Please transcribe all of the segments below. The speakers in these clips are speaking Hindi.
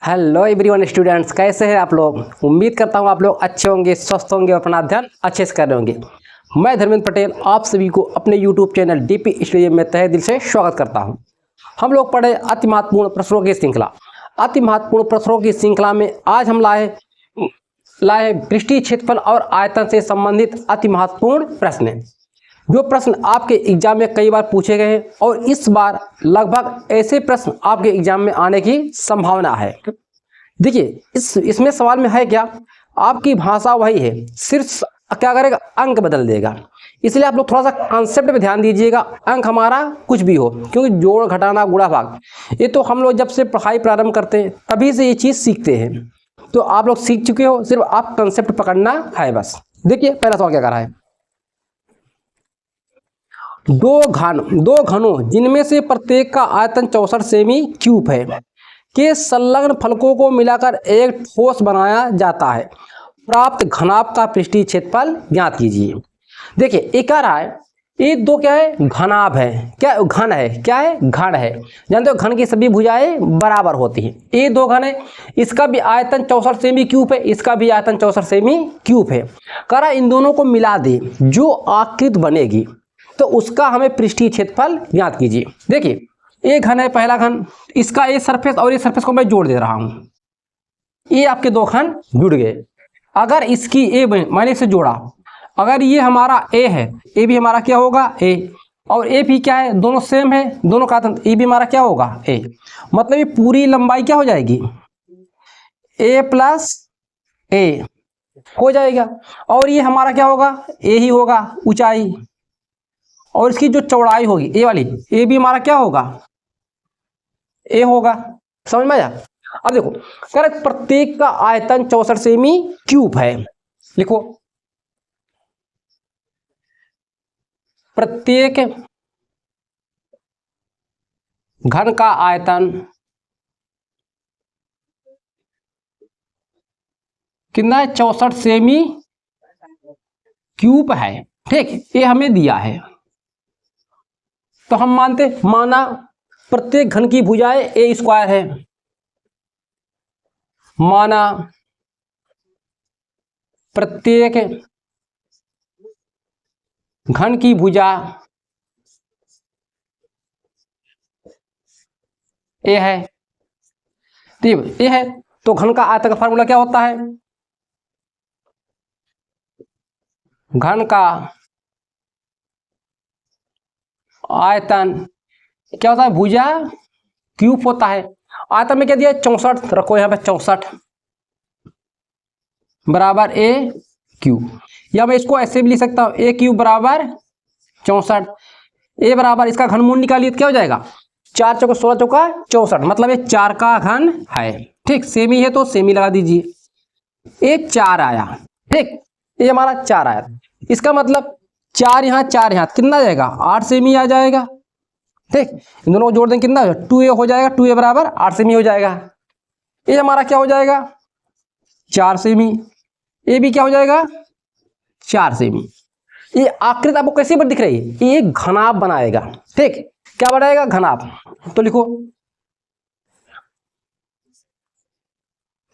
हेलो एवरीवन स्टूडेंट्स, कैसे हैं आप लोग। उम्मीद करता हूं आप लोग अच्छे होंगे, स्वस्थ होंगे और अपना अध्ययन अच्छे से कर रहे होंगे। मैं धर्मेंद्र पटेल आप सभी को अपने यूट्यूब चैनल डीपी स्टडी में तहे दिल से स्वागत करता हूं। हम लोग पढ़े अति महत्वपूर्ण प्रश्नों की श्रृंखला। अति महत्वपूर्ण प्रश्नों की श्रृंखला में आज हम लाए पृष्ठीय क्षेत्रफल और आयतन से संबंधित अति महत्वपूर्ण प्रश्न, जो प्रश्न आपके एग्जाम में कई बार पूछे गए हैं और इस बार लगभग ऐसे प्रश्न आपके एग्जाम में आने की संभावना है। देखिए इसमें सवाल में है क्या, आपकी भाषा वही है, सिर्फ क्या करेगा, अंक बदल देगा। इसलिए आप लोग थोड़ा सा कॉन्सेप्ट पे ध्यान दीजिएगा। अंक हमारा कुछ भी हो, क्योंकि जोड़ घटाना गुणा भाग ये तो हम लोग जब से पढ़ाई प्रारंभ करते हैं तभी से ये चीज़ सीखते हैं। तो आप लोग सीख चुके हो, सिर्फ आप कॉन्सेप्ट पकड़ना है बस। देखिए पहला सवाल क्या कर रहा है। दो घनों जिनमें से प्रत्येक का आयतन 64 सेमी क्यूब है के संलग्न फलकों को मिलाकर एक ठोस बनाया जाता है। प्राप्त घनाभ का पृष्ठीय क्षेत्रफल ज्ञात कीजिए। देखिए ये कह रहा है, ये दो क्या है, घनाभ है। क्या घन है, क्या है, घन है। जानते हो घन की सभी भुजाएं बराबर होती हैं। ये दो घन है, इसका भी आयतन 64 सेमी क्यूब है, इसका भी आयतन 64 सेमी क्यूब है। कह रहा इन दोनों को मिला दे, जो आकृति बनेगी तो उसका हमें पृष्ठीय क्षेत्रफल ज्ञात कीजिए। देखिए ये घन है, पहला घन, इसका ये सरफेस और ये सरफेस को मैं जोड़ दे रहा हूं। ये आपके दो घन जुड़ गए। अगर इसकी ए मैंने इसे जोड़ा, अगर ये हमारा ए है, ए भी हमारा क्या होगा, ए, और ए भी क्या है, दोनों सेम है, दोनों का ए भी हमारा क्या होगा, ए। मतलब ये पूरी लंबाई क्या हो जाएगी, ए प्लस ए हो जाएगा। और ये हमारा क्या होगा, ए ही होगा ऊंचाई, और इसकी जो चौड़ाई होगी ए वाली, ए भी हमारा क्या होगा, ए होगा। समझ में आया। अब देखो करेक्ट, प्रत्येक का आयतन 64 सेमी क्यूब है। लिखो प्रत्येक घन का आयतन कितना है, 64 सेमी क्यूब है। ठीक, ये हमें दिया है तो हम माना प्रत्येक घन की भुजाएं ए स्क्वायर है। माना प्रत्येक घन की भुजा ए है। ठीक, ए है तो घन का आयतन का फार्मूला क्या होता है, घन का आयतन क्या होता है, भुजा क्यूब होता है। आयतन में क्या दिया है, 64, रखो यहां पे 64 बराबर ए क्यूब, या मैं इसको ऐसे भी लिख सकता हूं, ए क्यूब बराबर 64। ए बराबर इसका घनमूल निकालिए तो क्या हो जाएगा, 4 चौका 16 चौका 64, मतलब ये 4 का घन है। ठीक, सेमी है तो सेमी लगा दीजिए। ये 4 आया। ठीक, ये हमारा 4 आया, इसका मतलब 4 यहाँ 4 यहाँ कितना जाएगा, 8 सेमी आ जाएगा। ठीक, इन दोनों को जोड़ देंगे कितना, 2a हो जाएगा, 2a बराबर 8 सेमी हो जाएगा। ये हमारा क्या हो जाएगा, 4 सेमी। ये भी क्या हो जाएगा, 4 सेमी। ये आकृति आपको कैसे पर दिख रही है, ये घनाभ बनाएगा। ठीक, क्या बनाएगा, घनाभ। तो लिखो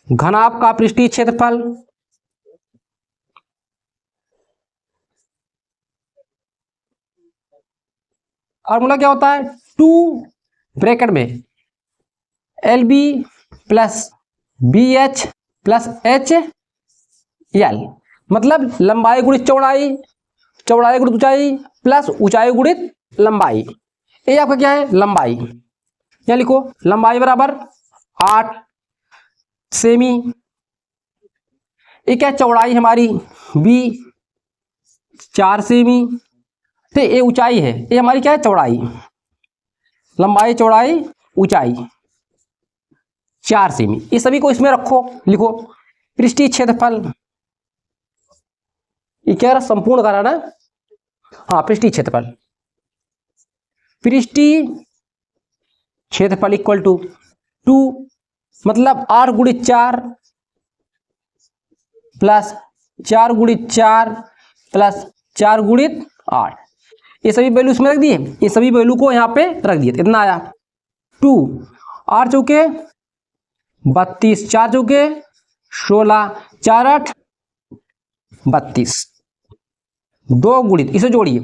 घनाभ का पृष्ठीय क्षेत्रफल फॉर्मूला क्या होता है, 2 ब्रैकेट में L B plus B H plus H L, मतलब लंबाई गुणित चौड़ाई, चौड़ाई गुणित ऊंचाई प्लस ऊंचाई गुणित लंबाई। ये आपका क्या है, लंबाई। क्या लिखो, लंबाई बराबर 8 सेमी। ये क्या, चौड़ाई हमारी बी 4 सेमी। तो ये ऊंचाई है, ये हमारी क्या है, चौड़ाई, लंबाई चौड़ाई ऊंचाई 4 सेमी। ये सभी को इसमें रखो, लिखो पृष्ठीय क्षेत्रफल, ये क्या रहा, संपूर्ण करा ना, हाँ पृष्ठीय क्षेत्रफल, पृष्ठीय क्षेत्रफल इक्वल टू 2, मतलब 8 गुणित 4 प्लस 4 गुणित 4 प्लस 4 गुणित 8। ये सभी वैल्यू इसमें रख दिए, ये सभी वैल्यू को यहाँ पे रख दिए, इतना आया 2, 8 चौके 32 4 चौके 16, 4 8 32, 2 गुणित, इसे जोड़िए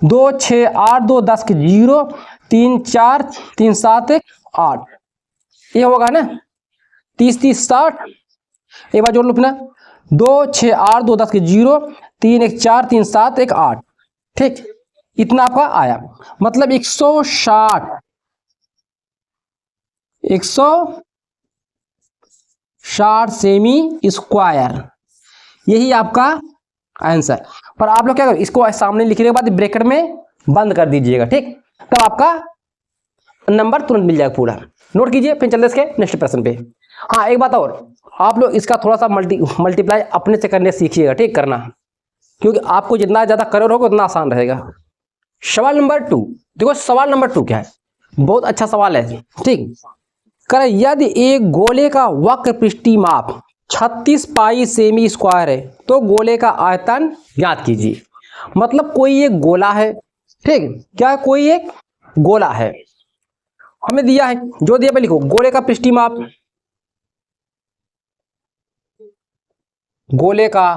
2 6 8 2 10 के 0, 3 4 3 7 1 8, ये होगा ना 30 30 60, एक बार जोड़ लो अपना 2 6 8 2 10 के 0, 3 1 4 3 7 1 8, ठीक, इतना आपका आया, मतलब 160 सेमी स्क्वायर, यही आपका आंसर। पर आप लोग क्या करो, इसको सामने लिखने के बाद ब्रैकेट में बंद कर दीजिएगा, ठीक, तब आपका नंबर तुरंत मिल जाएगा पूरा। नोट कीजिए, फिर चलते इसके नेक्स्ट प्रश्न पे। हाँ एक बात और, आप लोग इसका थोड़ा सा मल्टीप्लाई अपने से करने सीखिएगा, ठीक, करना, क्योंकि आपको जितना ज़्यादा करोगे उतना आसान रहेगा। सवाल नंबर 2, देखो सवाल नंबर 2 क्या है, बहुत अच्छा सवाल है, ठीक। कर यदि एक गोले का वक्र पृष्ठीय माप 36 पाई सेमी स्क्वायर है तो गोले का आयतन ज्ञात कीजिए। मतलब कोई एक गोला है, ठीक, क्या कोई एक गोला है, हमें दिया है, जो दिया पे लिखो गोले का पृष्ठीय माप, गोले का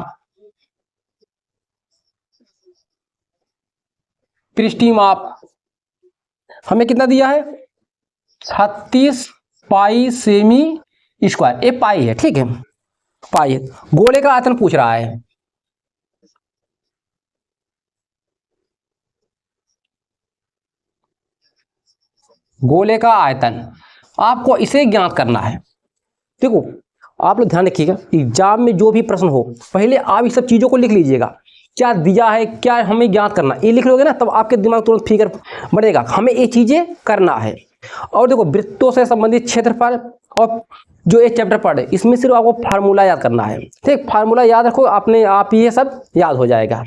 पृष्ठीय माप हमें कितना दिया है, 36 पाई सेमी स्क्वायर, ये पाई है, ठीक है, पाई है। गोले का आयतन पूछ रहा है, गोले का आयतन आपको इसे ज्ञात करना है। देखो आप लोग ध्यान रखिएगा, एग्जाम में जो भी प्रश्न हो पहले आप इस सब चीजों को लिख लीजिएगा, क्या दिया है, क्या हमें ज्ञात करना, ये लिख लोगे ना तब आपके दिमाग तुरंत फिगर बढ़ेगा, हमें ये चीजें करना है। और देखो वृत्तों से संबंधित क्षेत्रफल और जो ये चैप्टर पढ़े इसमें सिर्फ आपको फार्मूला याद करना है, ठीक, फार्मूला याद रखो, अपने आप ये सब याद हो जाएगा,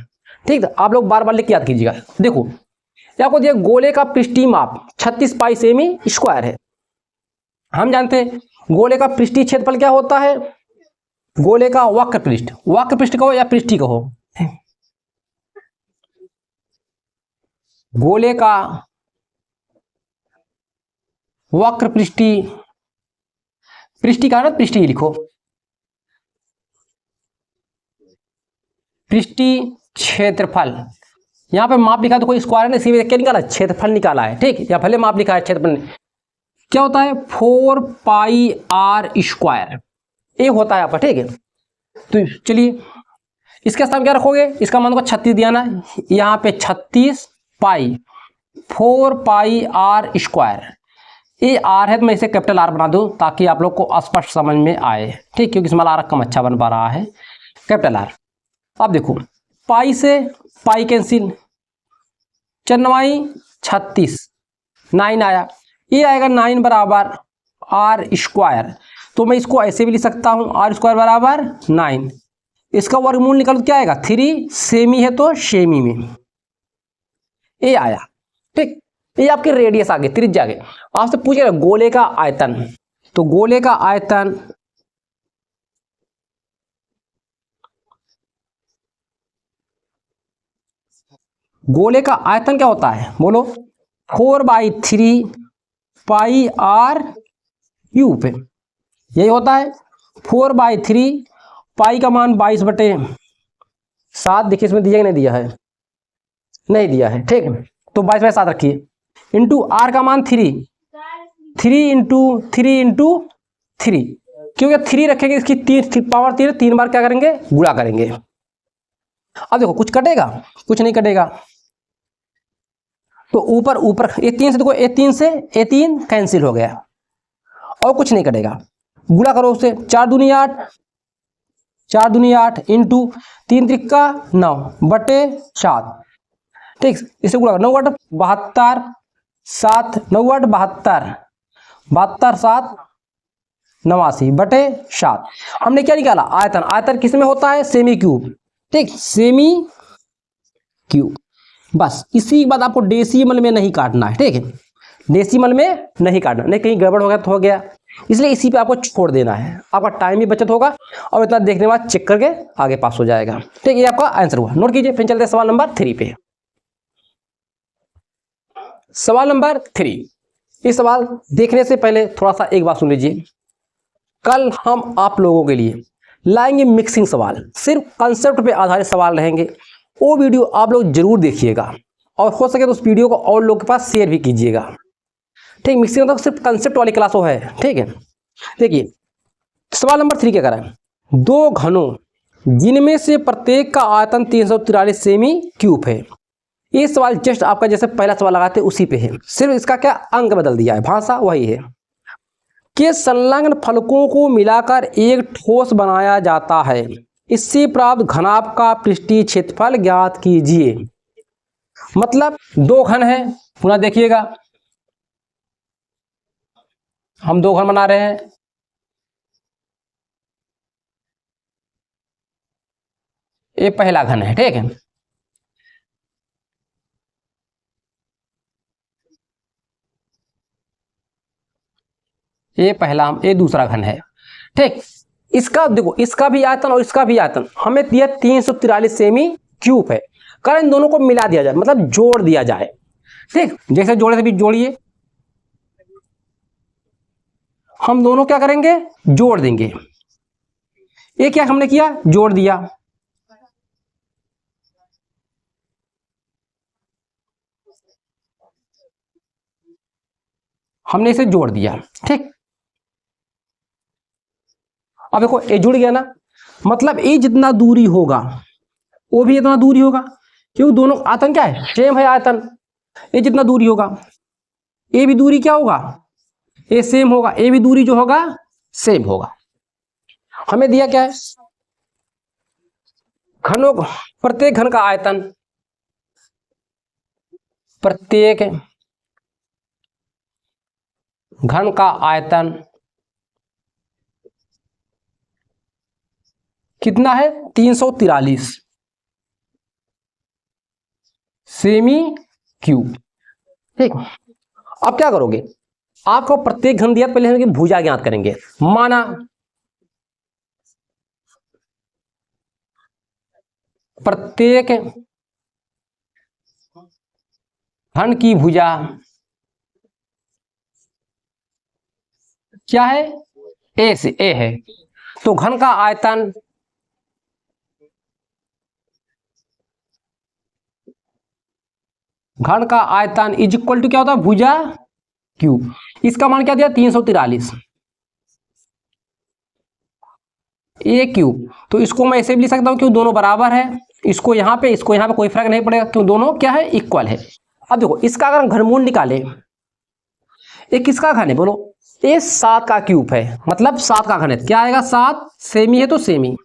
ठीक। तो आप लोग बार बार लिख के याद कीजिएगा। देखो आपको दिया गोले का पृष्ठीय माप 36 पाई सेमी स्क्वायर है, हम जानते हैं गोले का पृष्ठीय क्षेत्रफल क्या होता है, गोले का वक्र पृष्ठ कहो या पृष्ठीय कहो, गोले का वक्र पृष्ठीय का ना पृष्ठीय लिखो, पृष्ठीय क्षेत्रफल, यहां पे माप लिखा तो कोई स्क्वायर ने सीधे क्या निकाला, क्षेत्रफल निकाला है, ठीक, या भले माप लिखा है क्षेत्रफल क्या होता है 4 पाई आर स्क्वायर, ये होता है आपका, ठीक है। तो चलिए इसके साथ क्या रखोगे, इसका मान को 36 दिया ना, यहाँ पे 36 पाई 4 पाई आर स्क्वायर, ये आर है तो मैं इसे कैपिटल आर बना दूं ताकि आप लोग को स्पष्ट समझ में आए, ठीक, क्योंकि स्मॉल आर कम अच्छा बन पा रहा है, कैपिटल आर। अब देखो पाई से पाई कैंसिल, 4 36 9 आया, ये आएगा 9 बराबर आर स्क्वायर, तो मैं इसको ऐसे भी लिख सकता हूं आर स्क्वायर बराबर 9, इसका वर्गमूल निकालो क्या आएगा 3, सेमी है तो सेमी में ये आया, ठीक, ये आपके रेडियस आगे त्रिज्या आगे। आपसे पूछेगा गोले का आयतन, तो गोले का आयतन क्या होता है बोलो, 4/3 पाई आर क्यूब, यही होता है 4/3 पाई का मान 22/7, देखिए इसमें दिया कि नहीं दिया है, नहीं दिया है, ठीक, तो 22/7 रखिए, इंटू आर का मान 3 इंटू 3, क्योंकि 3 रखेंगे इसकी 3 पावर 3 बार क्या करेंगे गुणा करेंगे। अब देखो कुछ कटेगा, कुछ नहीं कटेगा, तो ऊपर ये 3 से देखो, ये 3 कैंसिल हो गया और कुछ नहीं कटेगा, गुणा करो उससे, 4 दूनी 8 इंटू 3 त्रिका 9/7, ठीक, इसे गुणा 9 8 72 7 9 8 72 72 7 89/7, हमने क्या निकाला आयतन किस में होता है सेमी क्यूब, ठीक, सेमी क्यूब। बस इसी के बाद आपको डेसिमल में नहीं काटना है, ठीक है, डेसिमल में नहीं काटना, नहीं कहीं गड़बड़ हो गया तो हो गया, इसलिए इसी पे आपको छोड़ देना है, आपका टाइम भी बचत होगा और इतना देखने के बाद चेक करके आगे पास हो जाएगा, ठीक, ये आपका आंसर हुआ। नोट कीजिए, फिर चलते हैं सवाल नंबर 3 पे। सवाल नंबर 3, इस सवाल देखने से पहले थोड़ा सा एक बात सुन लीजिए, कल हम आप लोगों के लिए लाएंगे मिक्सिंग सवाल, सिर्फ कंसेप्ट पे आधारित सवाल रहेंगे। वो वीडियो आप लोग जरूर देखिएगा और हो सके तो उस वीडियो को और लोगों के पास शेयर भी कीजिएगा। ठीक, मिक्सिंग मतलब सिर्फ कंसेप्ट वाली क्लास वो है। ठीक है, देखिए सवाल नंबर 3 क्या करा है, दो घनों जिनमें से प्रत्येक का आयतन 343 सेमी क्यूब है। ये सवाल जस्ट आपका जैसे पहला सवाल लगाते उसी पे है, सिर्फ इसका क्या अंक बदल दिया है, भाषा वही है। कि संलग्न फलकों को मिलाकर एक ठोस बनाया जाता है, इससे प्राप्त घनाभ का पृष्ठीय क्षेत्रफल ज्ञात कीजिए। मतलब दो घन है, पुनः देखिएगा हम दो घन बना रहे हैं। ये पहला घन है, ठीक है, ये पहला, ये दूसरा घन है। ठीक, इसका देखो, इसका भी आयतन और इसका भी आयतन हमें दिया 343 सेमी क्यूब है। कारण इन दोनों को मिला दिया जाए, मतलब जोड़ दिया जाए। ठीक, जैसे जोड़े थे भी जोड़िए, हम दोनों क्या करेंगे, जोड़ देंगे। ये क्या हमने किया, जोड़ दिया। हमने इसे जोड़ दिया। ठीक, अब देखो ये जुड़ गया ना, मतलब ये जितना दूरी होगा वो भी इतना दूरी होगा, क्योंकि दोनों आयतन क्या है, सेम है आयतन। ये जितना दूरी होगा ये भी दूरी क्या होगा, ये सेम होगा, ये भी दूरी जो होगा सेम होगा। हमें दिया क्या है, घनों, प्रत्येक घन का आयतन, प्रत्येक घन का आयतन कितना है, 343 सेमी क्यूब। ठीक, अब क्या करोगे, आपको प्रत्येक घन दिया, पहले हम भुजा ज्ञात करेंगे। माना प्रत्येक घन की भुजा क्या है, ए से ए है, तो घन का आयतन घन का आयतन इज इक्वल टू क्या होता है, भुजा क्यूब। इसका मान क्या दिया, 343 ए क्यूब। तो इसको मैं ऐसे भी लिख सकता हूं क्यों, दोनों बराबर है, इसको यहां पे कोई फर्क नहीं पड़ेगा, क्यों दोनों क्या है, इक्वल है। अब देखो इसका अगर हम घनमूल निकाले, ये किसका घन है बोलो, ये 7 का क्यूब है, मतलब 7 का घन है। क्या आएगा, 7 सेमी है तो सेमी,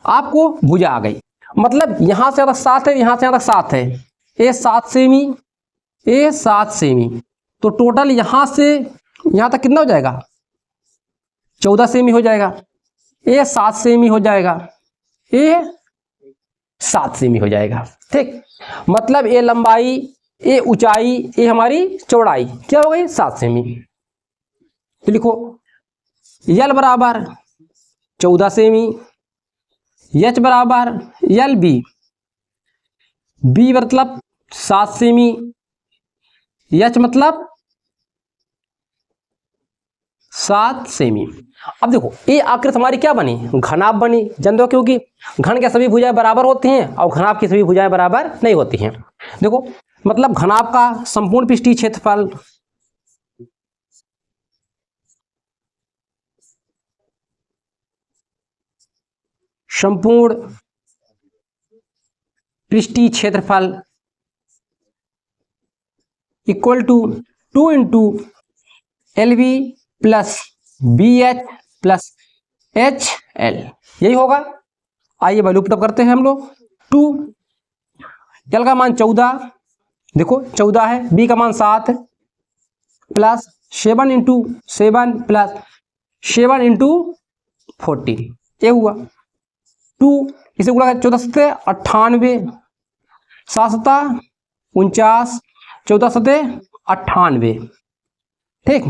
आपको भुजा आ गई, मतलब यहां से 7 है, यहां से 7 है, ये 7 सेमी, ये 7 सेमी, तो टोटल यहां से यहां तक कितना हो जाएगा, 14 सेमी हो जाएगा। ये 7 सेमी हो जाएगा, ये 7 सेमी हो जाएगा। ठीक, मतलब ये लंबाई, ये ऊंचाई, ये हमारी चौड़ाई क्या हो गई, 7 सेमी। तो लिखो यल बराबर 14 सेमी, एच बराबर यल बी, बी मतलब 7 सेमी, एच मतलब 7 सेमी। अब देखो ये आकृति हमारी क्या बनी, घनाभ बनी, जान दो, क्योंकि घन के सभी भुजाएं बराबर होती हैं और घनाभ की सभी भुजाएं बराबर नहीं होती हैं। देखो मतलब घनाभ का संपूर्ण पृष्ठीय क्षेत्रफल संपूर्ण पृष्ठीय क्षेत्रफल equal to 2 into L V plus B H plus H L, यही होगा। आइए वैल्यू पुट अप करते हैं हम लोग। 2 एल का मान 14, देखो 14 है, बी का मान 7 प्लस 7 इंटू 7 प्लस 7 इंटू 14, ये हुआ 2, इसे गुणा 14 सत्ते 98, 7 सत्ता 49, 14 सत्ते 98। ठीक,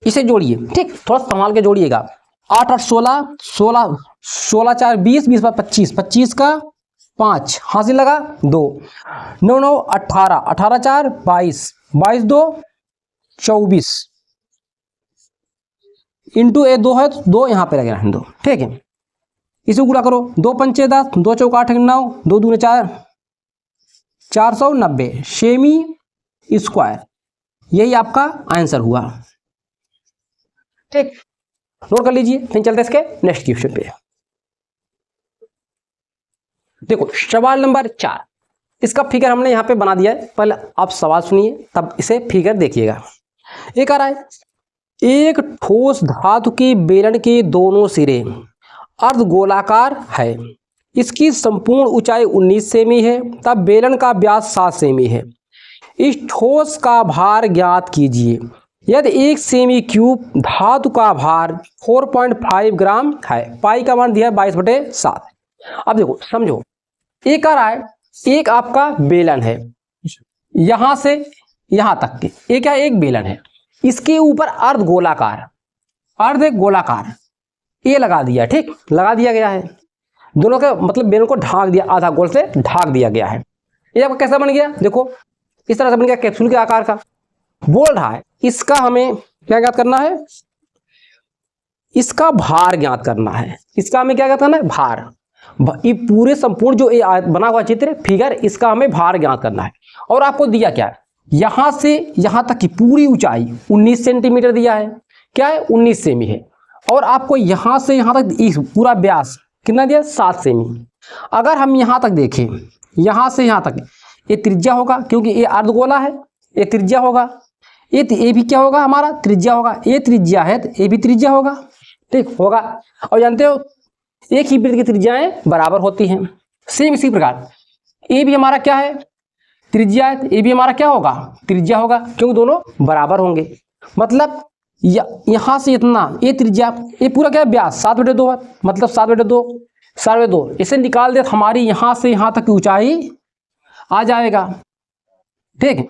इसे जोड़िए, ठीक थोड़ा संभाल के जोड़िएगा। 8 8 16, 16 16 4 20, 20 25, 25 का 5 हासिल लगा 2, 9 9 18, 18 4 22, 22 2 24, इंटू ए 2 है तो 2 यहाँ पे लगेगा, 2, ठीक है। इसे गुणा करो, 2 पंचे 10, 2 चौका 8 9, 2 दूने 4, 490 सेमी स्क्वायर, यही आपका आंसर हुआ, ठीक। नोट कर लीजिए। फिर चलते इसके नेक्स्ट क्वेश्चन पे। देखो सवाल नंबर 4, इसका फिगर हमने यहाँ पे बना दिया है, पहले आप सवाल सुनिए तब इसे फिगर देखिएगा। एक आ रहा है, एक ठोस धातु के बेलन के दोनों सिरे अर्धगोलाकार है, इसकी संपूर्ण ऊंचाई 19 सेमी है, तब बेलन का व्यास 7 सेमी है। इस ठोस का भार ज्ञात कीजिए। यदि 1 सेमी क्यूब धातु का भार 4.5 ग्राम है, पाई का मान दिया है 22/7। अब देखो समझो, एक आ रहा है, एक आपका बेलन है यहां से यहां तक के, एक क्या एक बेलन है, इसके ऊपर अर्धगोलाकार ये लगा दिया, ठीक, लगा दिया गया है। दोनों का मतलब बेलन को ढांक दिया, आधा गोल से ढांक दिया गया है। ये आपका कैसा बन गया, देखो इस तरह से बन गया, कैप्सूल के आकार का। बोल रहा है इसका हमें क्या ज्ञात करना है, इसका भार ज्ञात करना है। इसका हमें क्या ज्ञात करना है, भार। ये पूरे संपूर्ण जो ये बना हुआ चित्र फिगर, इसका हमें भार ज्ञात करना है। और आपको दिया क्या है, यहां से यहां तक की पूरी ऊंचाई 19 सेंटीमीटर दिया है, क्या है 19 सेमी है। और आपको यहां से यहां तक इस पूरा व्यास कितना दिया, 7 सेमी। अगर हम यहां तक देखें, यहां से यहां तक ये त्रिज्या होगा, क्योंकि ये अर्धगोला है, ये त्रिज्या होगा। ये भी क्या होगा, हमारा त्रिज्या होगा। ये त्रिज्या है तो ये भी त्रिज्या होगा, ठीक होगा। और जानते हो एक ही वृत्त की त्रिज्याएं बराबर होती हैं। सेम इसी प्रकार ये भी हमारा क्या है, त्रिज्या है, ये भी हमारा क्या होगा, त्रिज्या होगा, क्योंकि दोनों बराबर होंगे। मतलब यहां से इतना ये त्रिज्या, ये पूरा क्या व्यास 7/2 है, मतलब 7/2 इसे निकाल दे तो हमारी यहां से यहां तक की ऊंचाई आ जाएगा, ठीक।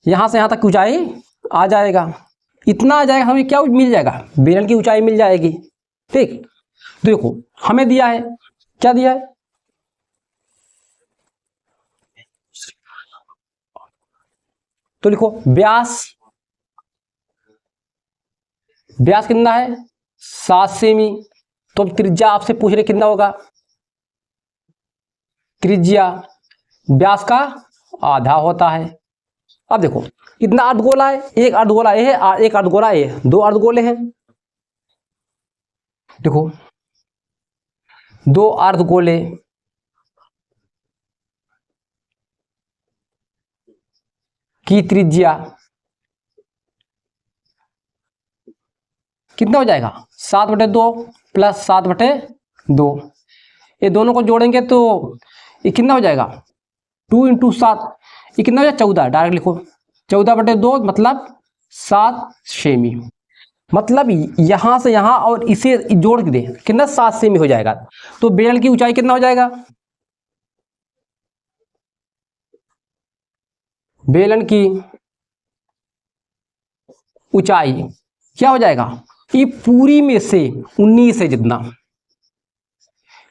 यहां से यहां तक की ऊंचाई आ जाएगा, इतना आ जाएगा, हमें क्या मिल जाएगा, बेलन की ऊंचाई मिल जाएगी, ठीक। देखो हमें दिया है, क्या दिया है, तो लिखो व्यास कितना है 7 सेमी। तो त्रिज्या आपसे पूछ रहे कितना होगा, त्रिज्या व्यास का आधा होता है। अब देखो कितना अर्धगोला है, एक अर्धगोला ये है, एक अर्धगोला ये है, 2 अर्धगोले हैं। देखो 2 अर्धगोले की त्रिज्या कितना हो जाएगा, 7/2 प्लस 7/2। ये दोनों को जोड़ेंगे तो ये कितना हो जाएगा, 2 × 7, ये कितना हो जाएगा 14। डायरेक्ट लिखो 14/2 मतलब 7 सेमी। मतलब यहां से यहां और इसे जोड़ के दे कितना 7 सेमी हो जाएगा। तो बेलन की ऊंचाई कितना हो जाएगा, बेलन की ऊंचाई क्या हो जाएगा, ये पूरी में से 19 है जितना,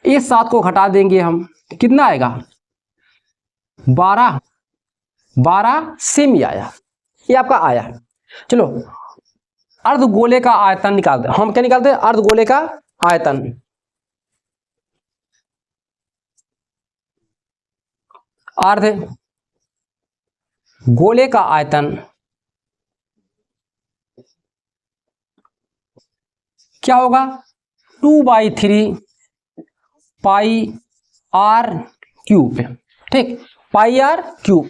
इस 7 को घटा देंगे हम, कितना आएगा 12 सेमी आया, ये आपका आया। चलो अर्धगोले का आयतन निकालते हैं, हम क्या निकालते हैं, अर्धगोले का आयतन। अर्धगोले का आयतन क्या होगा, 2/3 पाई r क्यूब, ठीक, पाई r क्यूब।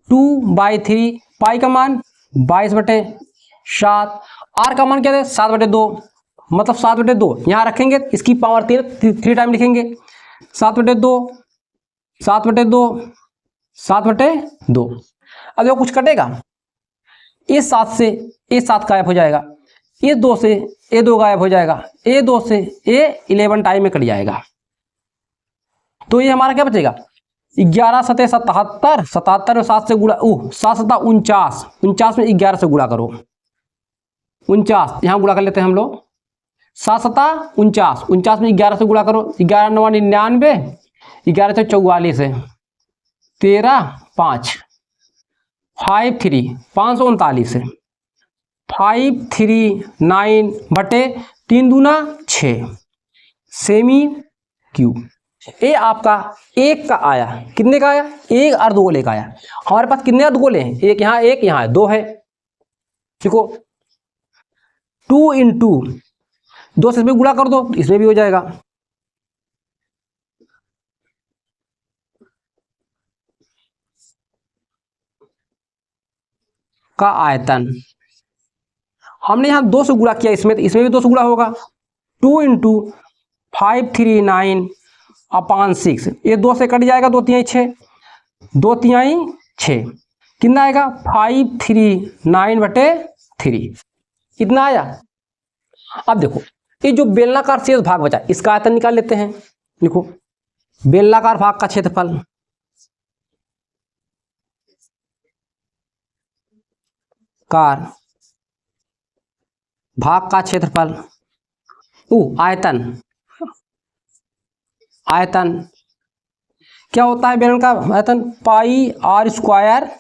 2/3 पाई का मान 22/7, r का मान क्या है 7/2, मतलब 7/2 यहाँ रखेंगे, इसकी पावर 3 टाइम लिखेंगे, 7/2 7/2। अब देखो कुछ कटेगा, ये 7 से ये 7 गायब हो जाएगा, ये 2 से ये 2 गायब हो जाएगा, ये 2 से ये 11 टाइम में कट जाएगा। तो ये हमारा क्या बचेगा, 11 7 77, 77 में 7 से गुणा 7 7 49, 49 में 11 से गुणा करो, 49 यहाँ गुणा कर लेते हैं हम लोग, 7 7 49, 49 में 11 से गुणा करो, 11 9 99, 11 से 44 है, 13 5 53 539 है, 539 बटे 3 दूना 6 सेमी क्यूब। ये आपका एक का आया, कितने का आया? एक अर्धगोले का आया। हमारे पास कितने अर्धगोले हैं? एक यहाँ 2 है। देखो 2 इंटू 2 से इसमें गुणा कर दो, इसमें भी हो जाएगा। का आयतन हमने यहाँ 2 से गुणा किया, इसमें तो इसमें भी 2 से गुणा होगा। 2 इंटू 539 अपान 6, ये 2 से कट जाएगा, 2 तिहाई 6, 2 तिहाई 6, कितना आएगा? 539 बटे 3, कितना आया? अब देखो ये जो बेलनाकार शेष भाग बचा, इसका आयतन निकाल लेते हैं। देखो बेलनाकार भाग का क्षेत्रफल कार भाग का क्षेत्रफल आयतन, आयतन क्या होता है? बेलन का आयतन पाई आर स्क्वायर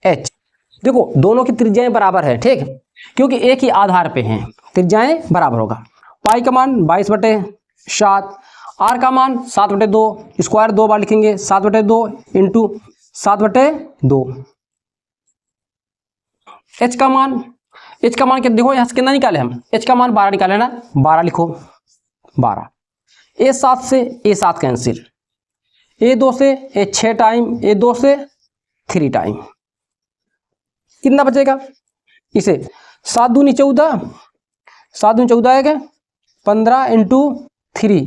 एच। देखो दोनों की त्रिज्याएं बराबर है, ठीक, क्योंकि एक ही आधार पे हैं, त्रिज्याएं बराबर होगा। पाई का मान 22/7, आर का मान 7/2, स्क्वायर 2 बार लिखेंगे, 7/2 इंटू 7/2। एच का मान क्या? देखो यहाँ से कितना निकाले हम? एच का मान 12 निकाले ना, 12 लिखो, 12। A7 से A7 कैंसिल, A2 से A6 टाइम, A2 से 3 टाइम, कितना बचेगा? इसे 7 दूनी 14, 7 दूनी 14 है क्या? 15 इंटू 3,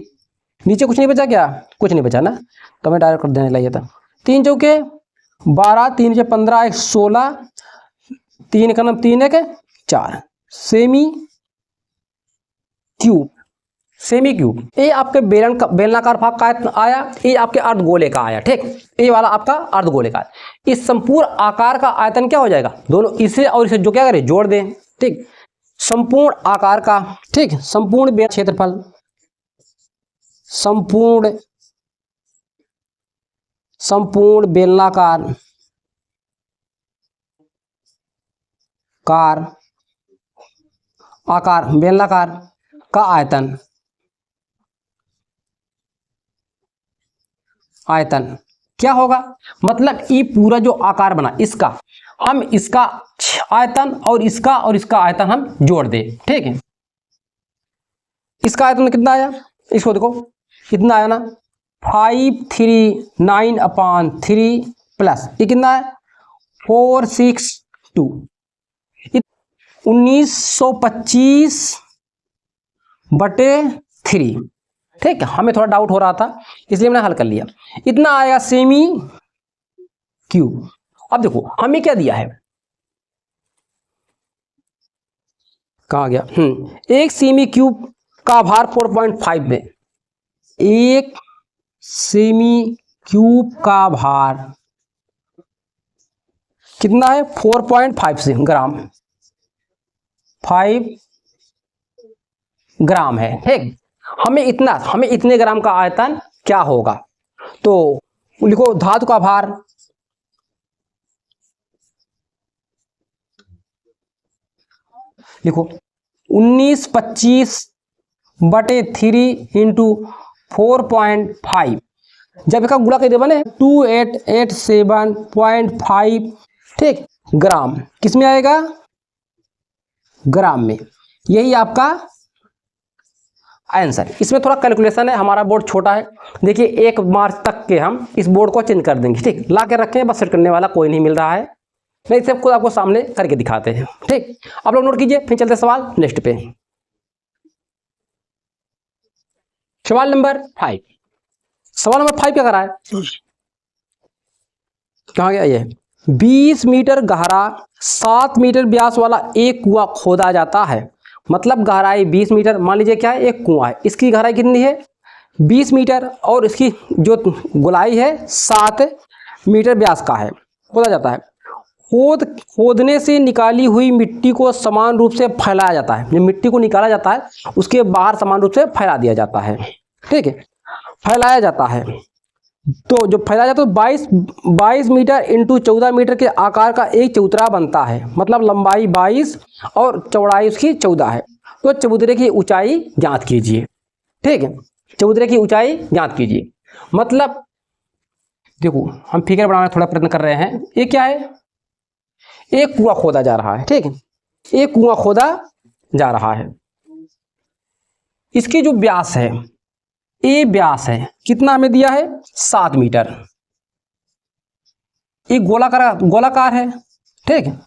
नीचे कुछ नहीं बचा क्या? कुछ नहीं बचा ना, तो मैं डायरेक्ट कर देने लगा था। 3 चौके 12, 3 से 15, 1 16, 3 का नाम 3 है क्या? 4 सेमी क्यूब। सेमी क्यूब ये आपके बेलनाकार भाग का आया, ये आपके अर्धगोले का आया, ठीक, ये वाला आपका अर्धगोले का। इस संपूर्ण आकार का आयतन क्या हो जाएगा? दोनों इसे और इसे जो क्या करें, जोड़ दें, ठीक। संपूर्ण आकार का, ठीक, संपूर्ण क्षेत्रफल, संपूर्ण बेलनाकार आकार बेलनाकार का आयतन क्या होगा? मतलब ये पूरा जो आकार बना इसका, हम इसका आयतन और इसका आयतन हम जोड़ दें, ठीक है। इसका आयतन कितना आया? इसको देखो कितना आया ना, 539/3 प्लस ये कितना है? 462, 1925/3, ठीक है। हमें थोड़ा डाउट हो रहा था इसलिए मैंने हल कर लिया। इतना आएगा सेमी क्यूब। अब देखो हमें क्या दिया है, कहाँ गया? एक सेमी क्यूब का भार 4.5 में, एक सेमी क्यूब का भार कितना है? 4.5 से ग्राम, 5 ग्राम है, ठीक। हमें इतने ग्राम का आयतन क्या होगा? तो लिखो धातु का भार, लिखो 1925/3 इंटू 4.5, जब इसका गुणा कर दे बने 2887.5, ठीक, ग्राम। किस में आएगा? ग्राम में। यही आपका आंसर। इसमें थोड़ा कैलकुलेशन है, हमारा बोर्ड छोटा है। देखिए 1 मार्च तक के हम इस बोर्ड को चेंज कर देंगे, ठीक, ला के रखें, बस सेट करने वाला कोई नहीं मिल रहा है, नहीं सब कुछ आपको सामने करके दिखाते हैं, ठीक। आप लोग नोट कीजिए, फिर चलते सवाल नेक्स्ट पे। सवाल नंबर 5। सवाल नंबर 5 क्या कर रहा है? कहाँ गया ये? 20 मीटर गहरा 7 मीटर व्यास वाला एक कुआं खोदा जाता है। मतलब गहराई 20 मीटर, मान लीजिए क्या है, एक कुआं है, इसकी गहराई कितनी है? 20 मीटर, और इसकी जो गोलाई है 7 मीटर व्यास का है, खोदा जाता है। खोदने से निकाली हुई मिट्टी को समान रूप से फैलाया जाता है। जब मिट्टी को निकाला जाता है उसके बाहर समान रूप से फैला दिया जाता है, ठीक है, फैलाया जाता है। तो जो फैला जाता है तो 22 मीटर इंटू 14 मीटर के आकार का एक चबूतरा बनता है, मतलब लंबाई 22 और चौड़ाई उसकी 14 है। तो चबूतरे की ऊंचाई ज्ञात कीजिए। ठीक है, चबूतरे की ऊंचाई ज्ञात कीजिए। मतलब देखो हम फिगर बनाने का थोड़ा प्रयत्न कर रहे हैं। ये क्या है, एक कुआं खोदा जा रहा है। ठीक है, एक कुआं खोदा जा रहा है। इसकी जो व्यास है, ए व्यास है, कितना हमें दिया है 7 मीटर। एक गोलाकार है। ठीक है,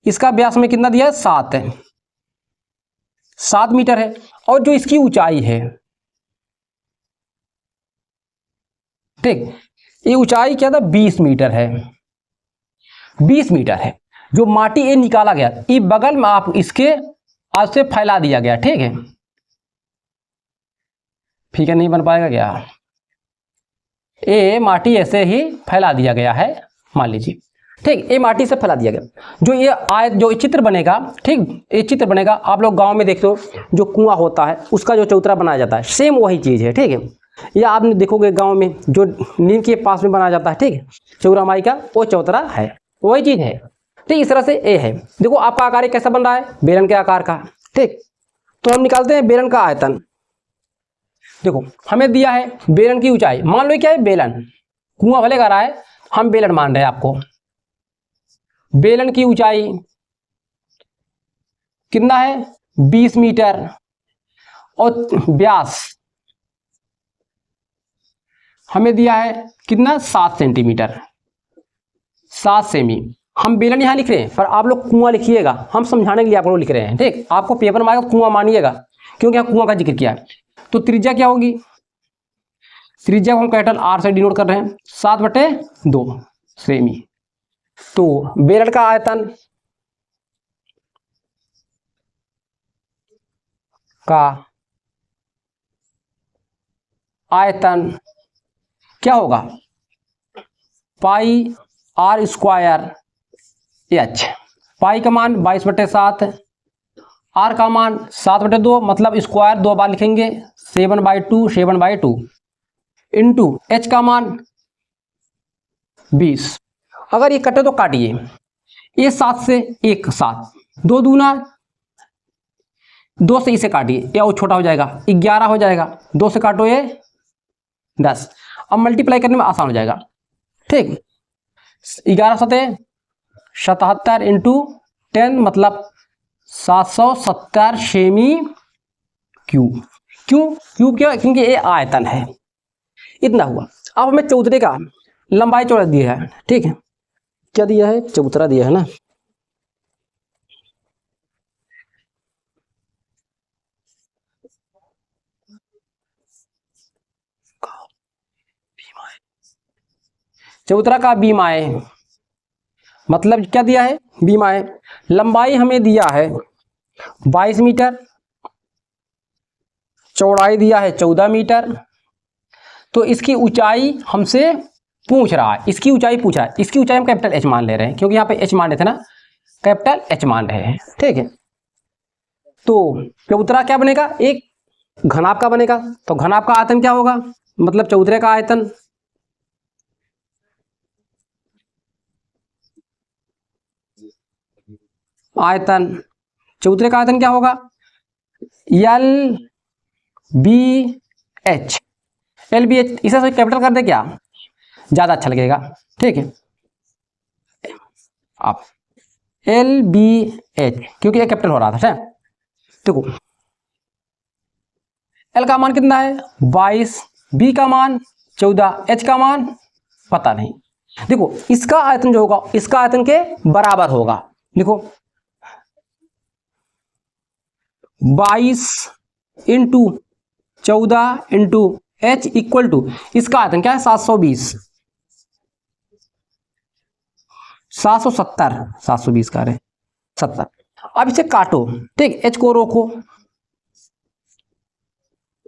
इसका व्यास में कितना दिया है 7 है, 7 मीटर है। और जो इसकी ऊंचाई है, ठीक, ये ऊंचाई क्या था 20 मीटर है, 20 मीटर है। जो माटी ये निकाला गया, ये बगल में आप इसके आज से फैला दिया गया। ठीक है, फिगर नहीं बन पाएगा क्या, ये माटी ऐसे ही फैला दिया गया है, मान लीजिए। ठीक, ये माटी से फैला दिया गया। जो ये आयत, जो चित्र बनेगा, ठीक, ये चित्र बनेगा, आप लोग गांव में देखते हो जो कुआं होता है उसका जो चबूतरा बनाया जाता है, सेम वही चीज़ है। ठीक है, या आपने देखोगे गांव में जो नीम के पास में बनाया जाता है, ठीक है, चौरा माई का, वो चबूतरा है, वही चीज़ है। ठीक, इस तरह से ये है। देखो आपका आकार कैसा बन रहा है, बेलन के आकार का। ठीक, तो हम निकालते हैं बेलन का आयतन। देखो हमें दिया है बेलन की ऊंचाई, मान लो क्या है बेलन, कुआं भले कर रहा है, हम बेलन मान रहे हैं आपको। बेलन की ऊंचाई कितना है 20 मीटर और व्यास हमें दिया है कितना 7 सेंटीमीटर, 7 सेमी। हम बेलन यहां लिख रहे हैं, पर आप लोग कुआं लिखिएगा, हम समझाने के लिए आप लोग लिख रहे हैं। ठीक, आपको पेपर में आएगा कुआं मानिएगा, क्योंकि यहाँ कुआं का जिक्र किया है। तो त्रिज्या क्या होगी, त्रिज्या को हम कैपिटल आर से डिनोट कर रहे हैं, 7/2 सेमी। तो बेलन का आयतन क्या होगा, पाई आर स्क्वायर एच। पाई का मान 22/7, आर का मान 7/2, मतलब स्क्वायर 2 बार लिखेंगे, 7/2 इंटू एच का मान 20। अगर ये कटे तो काटिए, ये 7 से 1 7, 2 दूना 2 से इसे काटिए, या वो छोटा हो जाएगा 11 हो जाएगा, 2 से काटो ये 10। अब मल्टीप्लाई करने में आसान हो जाएगा। ठीक, 11 7 77 इंटू 10, मतलब 770 सेमी क्यूब। क्यूब क्या, क्योंकि ये आयतन है, इतना हुआ। अब हमें चबूतरे का लंबाई चौड़ाई दिया है। ठीक है, क्या दिया है, चबूतरा दिया है ना। चबूतरा का बीमाए, मतलब क्या दिया है बीमाए। लंबाई हमें दिया है 22 मीटर, चौड़ाई दिया है 14 मीटर। तो इसकी ऊंचाई हमसे पूछ रहा है, इसकी ऊंचाई पूछ रहा है। इसकी ऊंचाई हम कैपिटल एच मान ले रहे हैं, क्योंकि यहाँ पे एच मान रहे थे ना, कैपिटल एच मान रहे हैं। ठीक है, तो चबूतरा क्या बनेगा, एक घनाभ का बनेगा। तो घनाभ का आयतन क्या होगा, मतलब चबूतरे का आयतन चबूतरे का आयतन क्या होगा, L B H. L B H इसे कैपिटल कर दे क्या, ज्यादा अच्छा लगेगा। ठीक है, आप एल बी एच, क्योंकि ये कैपिटल हो रहा था। देखो एल का मान कितना है 22, बी का मान 14, एच का मान पता नहीं। देखो इसका आयतन जो होगा इसका आयतन के बराबर होगा। देखो 22 into 14 into H equal to, इसका आयतन क्या है 720, 770, 720 का है 70। अब इसे काटो, ठीक, एच को रोको,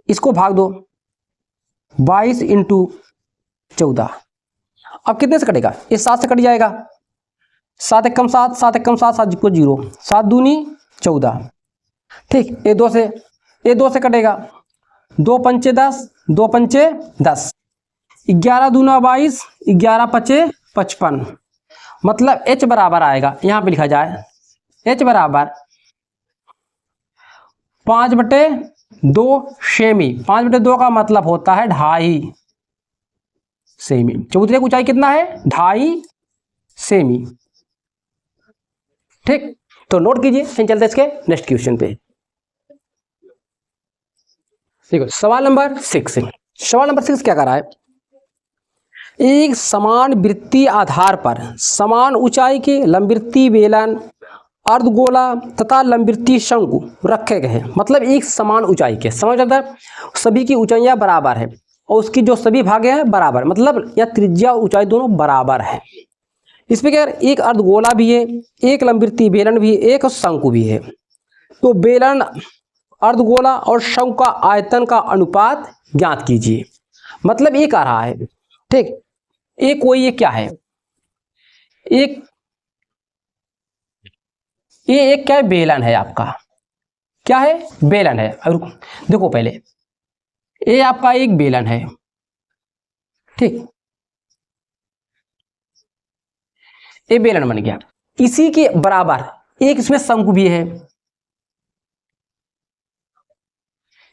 इसको भाग दो, 22 इंटू 14। अब कितने से कटेगा, ये 7 से कट जाएगा, 7 एकम 7, 7 एकम 7, 7 को 0, 7 दूनी 14। ठीक, ये 2 से कटेगा, 2 पंचे 10, 2 पंचे 10, 11 दूना 22, 11 पचे 55, मतलब h बराबर आएगा, यहाँ पे लिखा जाए h बराबर 5/2 सेमी। 5/2 का मतलब होता है 2.5 सेमी। चबूतरे की ऊंचाई कितना है? 2.5 सेमी। ठीक, तो नोट कीजिए। फिर चलते इसके नेक्स्ट क्वेश्चन पे। देखो सवाल नंबर 6। सवाल नंबर 6 क्या कर रहा है? एक समान वृत्तीय आधार पर समान ऊंचाई के लंबवृत्तीय बेलन, अर्धगोला तथा लंबवृत्तीय शंकु रखे गए हैं। मतलब एक समान ऊंचाई के, समझ आता है, सभी की ऊंचाइयां बराबर है और उसकी जो सभी भागे हैं बराबर, मतलब या त्रिज्या ऊंचाई दोनों बराबर है। इसमें क्या है, एक अर्धगोला भी है, एक लंबवृत्तीय बेलन भी है, एक शंकु भी है। तो बेलन, अर्धगोला और शंकु का आयतन का अनुपात ज्ञात कीजिए। मतलब ये कह रहा है, ठीक, ये क्या है, एक क्या है, बेलन है आपका, क्या है, बेलन है। और देखो पहले ये आपका एक बेलन है, ठीक, ये बेलन बन गया। इसी के बराबर एक इसमें शंकु भी है,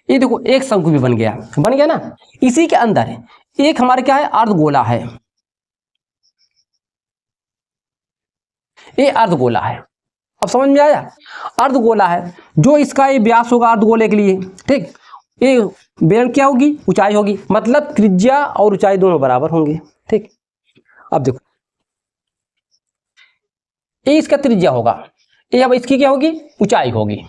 ये देखो एक शंकु भी बन गया ना। इसी के अंदर एक हमारे क्या है, अर्धगोला है, ये अर्धगोला है। अब समझ में आया? अर्धगोला है, जो इसका ये व्यास होगा अर्धगोले के लिए, ठीक, ये बेलन क्या होगी, ऊंचाई होगी, मतलब त्रिज्या और ऊंचाई दोनों बराबर होंगे। ठीक, अब देखो ये इसका त्रिज्या होगा, ये अब इसकी क्या होगी, ऊंचाई होगी।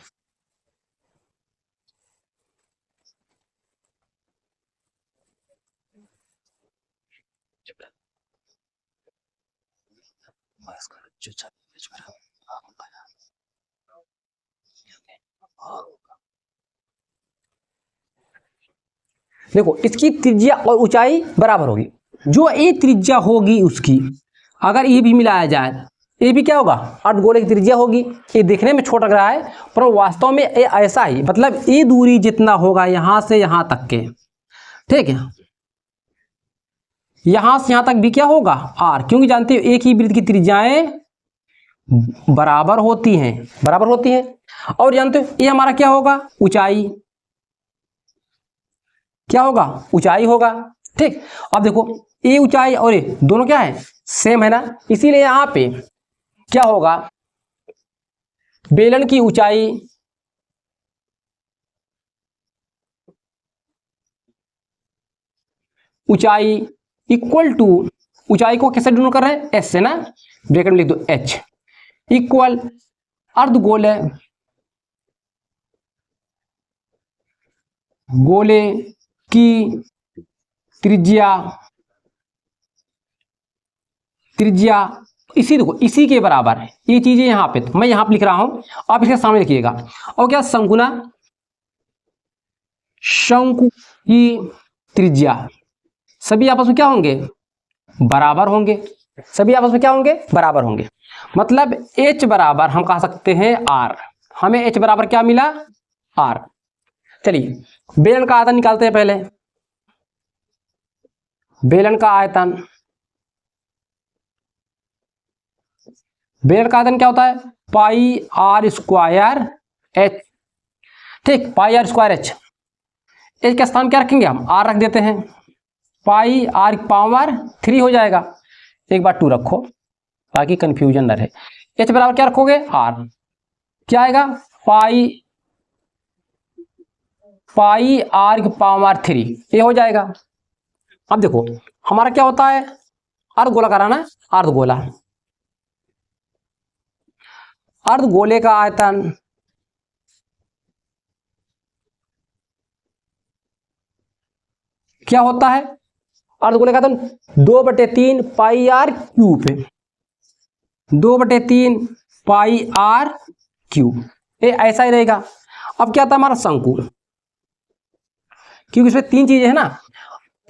देखो इसकी त्रिज्या और ऊंचाई बराबर होगी। जो ये त्रिज्या होगी उसकी, अगर ये भी मिलाया जाए, ये भी क्या होगा, अर्धगोले की त्रिज्या होगी। ये देखने में छोटा लग रहा है पर वास्तव में ये ऐसा ही, मतलब ये दूरी जितना होगा यहां से यहां तक के, ठीक है, यहां से यहां तक भी क्या होगा, आर, क्योंकि जानते हो एक ही वृत्त की त्रिज्याएं बराबर होती हैं। और जानते हो ये हमारा क्या होगा, ऊंचाई, क्या होगा, ऊंचाई होगा। ठीक, अब देखो ये ऊंचाई और ये दोनों क्या है, सेम है ना। इसीलिए यहां पे क्या होगा, बेलन की ऊंचाई इक्वल टू, ऊंचाई को कैसे डिनोट कर रहे हैं, एस से ना, ब्रैकेट में लिख दो एच, इक्वल अर्धगोले की त्रिज्या इसी, देखो इसी के बराबर है। ये चीजें यहां पे, तो मैं यहां पे लिख रहा हूं, आप इसके सामने लिखिएगा। और क्या, शंकु की त्रिज्या सभी आपस में क्या होंगे, बराबर होंगे। बराबर होंगे, मतलब h बराबर हम कह सकते हैं r। हमें h बराबर क्या मिला, r। चलिए बेलन का आयतन निकालते हैं पहले। बेलन का आयतन क्या होता है, पाई आर स्क्वायर एच। ठीक, pi R square H, H का स्थान क्या रखेंगे हम, आर रख देते हैं, पाई आर पावर 3 हो जाएगा। एक बार 2 रखो ताकि कंफ्यूजन न रहे। एच बराबर क्या रखोगे, आर, क्या आएगा, पाई आर की पावर 3, ये हो जाएगा। अब देखो हमारा क्या होता है, अर्धगोला कराना, अर्धगोले का आयतन क्या होता है, अर्धगोले का आयतन 2/3 पाई आर क्यूब है, 2/3 पाई आर क्यूब, ये ऐसा ही रहेगा। अब क्या था हमारा शंकु, क्योंकि इसमें 3 चीजें है ना,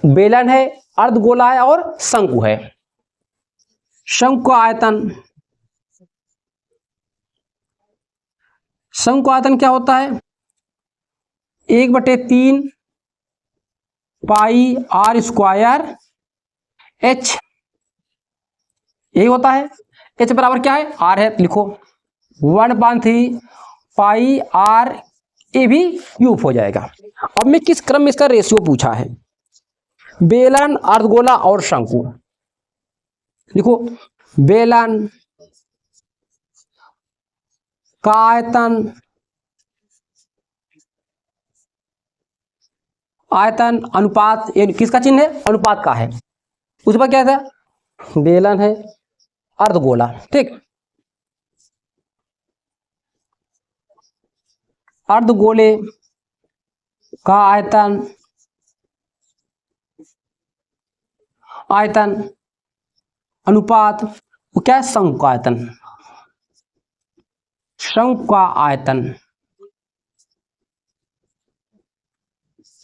बेलन है, अर्धगोला है और शंकु है। शंकु आयतन क्या होता है, 1/3 पाई आर स्क्वायर H यही होता है। H बराबर क्या है, R है, लिखो 1/3 पाई R ए भी क्यूब हो जाएगा। अब मैं किस क्रम में इसका रेशियो पूछा है, बेलन, अर्धगोला और शंकु। लिखो बेलन का आयतन अनुपात, ये किसका चिन्ह है, अनुपात का है। उस पर क्या था, बेलन है, अर्धगोला, ठीक। अर्धगोले का आयतन अनुपात वो क्या है, शंकु का आयतन, शंकु का आयतन,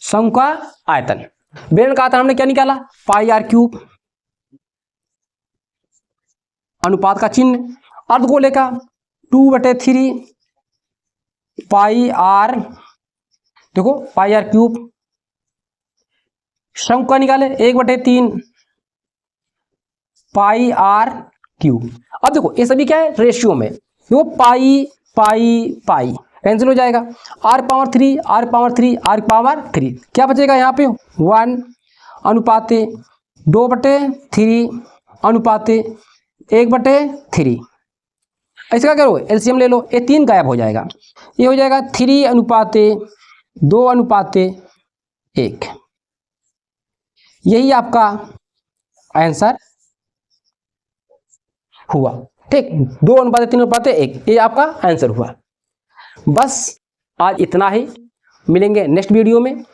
शंकु का आयतन। बेलन का आयतन हमने क्या निकाला, पाई R क्यूब, अनुपात का चिन्ह। अर्धगोले का 2/3 पाई R, देखो पाई R क्यूब। शंकु का निकाले 1/3 पाई R क्यूब। अब देखो ये सभी क्या है, रेशियो में, देखो पाई पाई पाई कैंसिल हो जाएगा, R⁻3 R⁻3 R⁻3 क्या बचेगा यहाँ पे 1 अनुपाते 2/3 अनुपाते 1/3। ऐसे क्या करो, एलसीएम ले लो, ये 3 गायब हो जाएगा, ये हो जाएगा 3 अनुपाते 2 अनुपाते 1। यही आपका आंसर हुआ, ठीक। 2 अनुपाते 3 अनुपाते 1, ये आपका आंसर हुआ। बस आज इतना ही, मिलेंगे नेक्स्ट वीडियो में।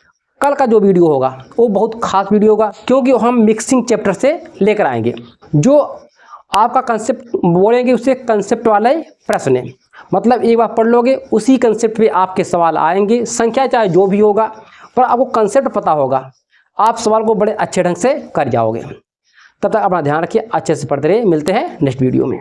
कल का जो वीडियो होगा वो बहुत खास वीडियो होगा, क्योंकि हम मिक्सिंग चैप्टर से लेकर आएंगे। जो आपका कंसेप्ट बोलेंगे उससे कंसेप्ट वाले प्रश्न है, मतलब एक बार पढ़ लोगे उसी कंसेप्ट पे आपके सवाल आएंगे, संख्या चाहे जो भी होगा, पर आपको कंसेप्ट पता होगा, आप सवाल को बड़े अच्छे ढंग से कर जाओगे। तब तक अपना ध्यान रखिए, अच्छे से पढ़ते रहिए। मिलते हैं नेक्स्ट वीडियो में।